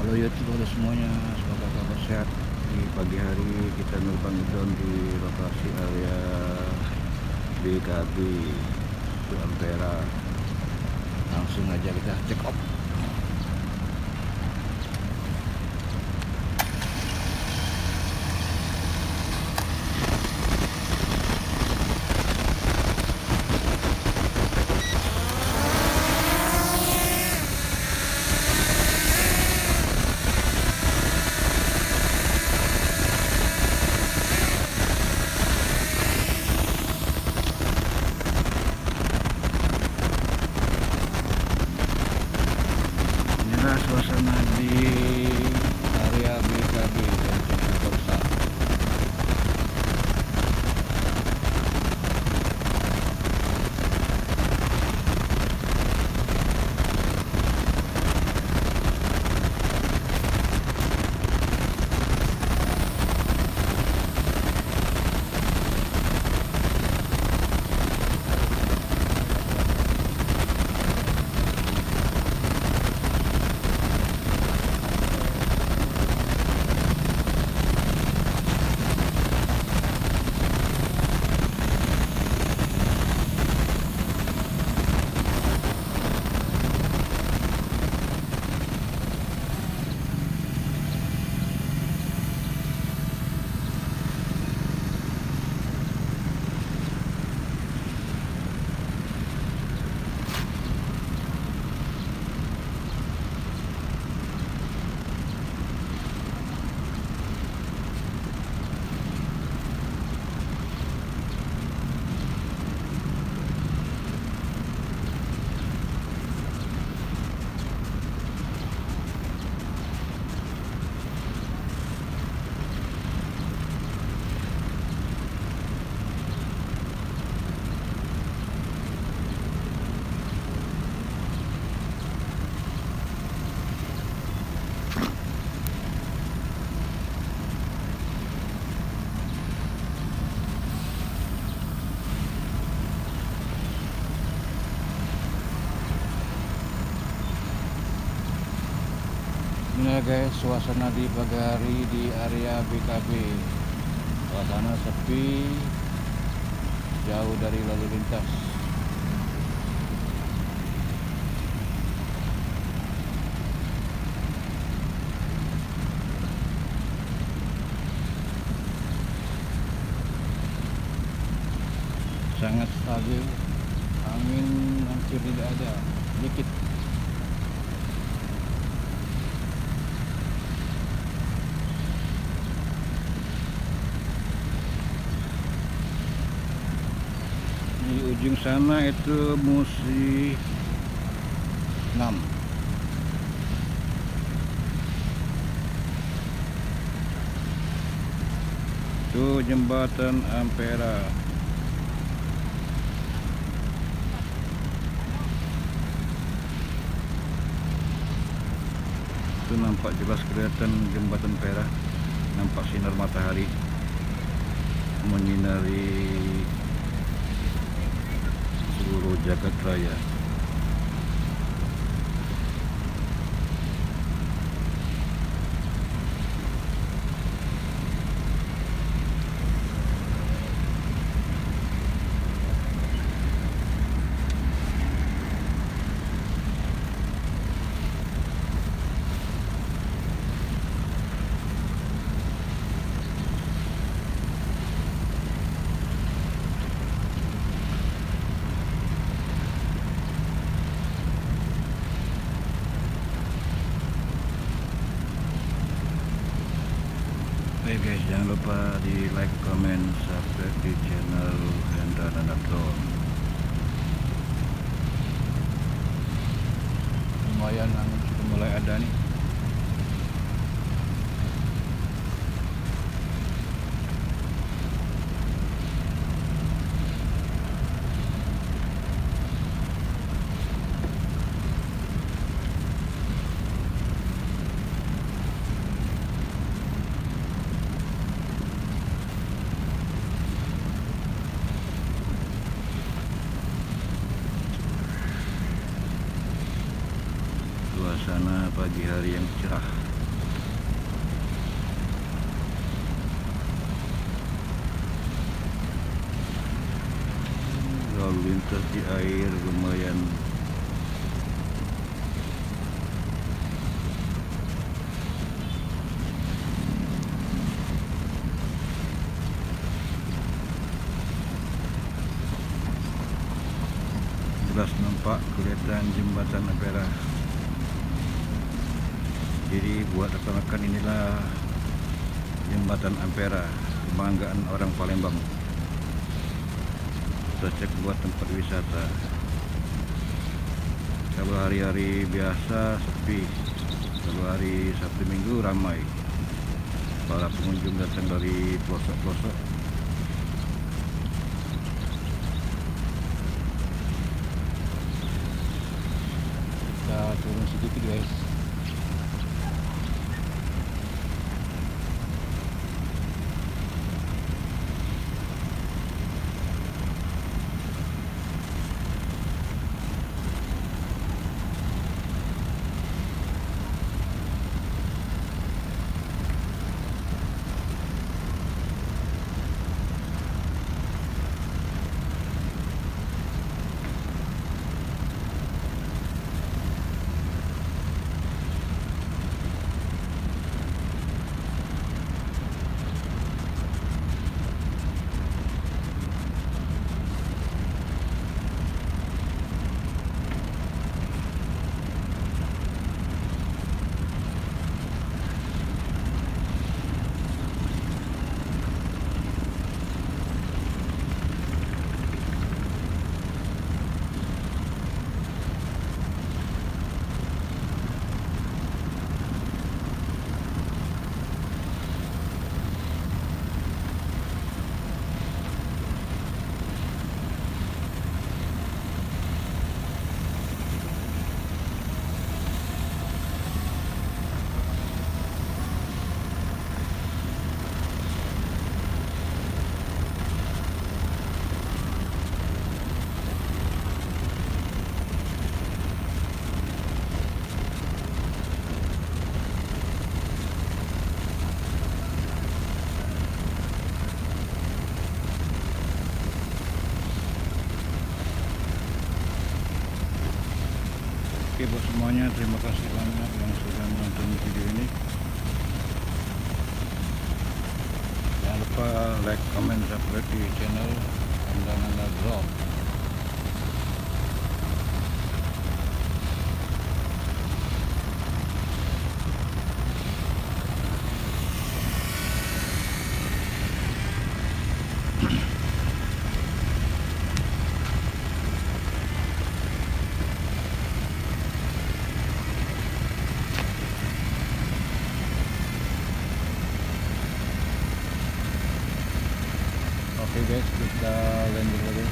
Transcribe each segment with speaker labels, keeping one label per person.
Speaker 1: Halo YouTube, halo semuanya, semoga kabar sehat. Di pagi hari kita nerbang drone di lokasi area BKB di Ampera. Langsung aja kita check up. Inilah suasana di area BKB dan Korsa. Inilah guys suasana di pagi hari di area BKB. Suasana sepi, jauh dari lalu lintas. Sangat stabil, angin hampir tidak ada, sedikit. Di ujung sana itu Musi 6. Itu jembatan Ampera. Itu nampak jelas kelihatan jembatan Ampera. Nampak sinar matahari menyinari seluruh jagat raya. Oke guys, jangan lupa di like, comment, subscribe di channel Hendra dan Drone. Lumayan angin sudah mulai ada nih. Suasana pagi hari yang cerah. lalu lintas di air lumayan jelas nampak kelihatan jembatan Ampera. Jadi buat rekan-rekan, inilah jembatan Ampera, kebanggaan orang Palembang. Kita cek buat tempat wisata. Kalau hari-hari biasa sepi, kalau hari Sabtu Minggu ramai. Para pengunjung datang dari pelosok-pelosok. Kita turun sedikit guys. Oke buat semuanya, terima kasih banyak yang sudah menonton video ini. Jangan lupa like, comment, subscribe di channel Andanana Vlog. Oke guys, kita lanjut lagi.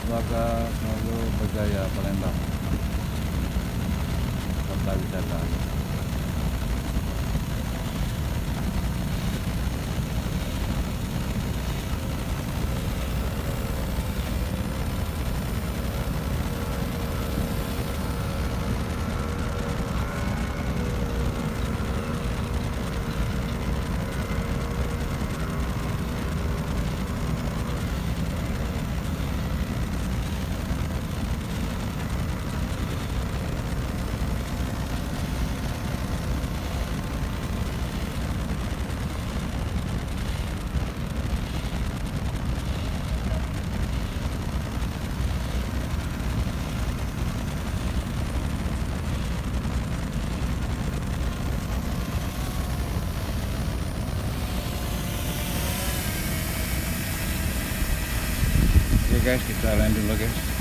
Speaker 1: Semoga selalu berjaya Palembang, kota wisata. Oke guys, kita lanjut dulu guys.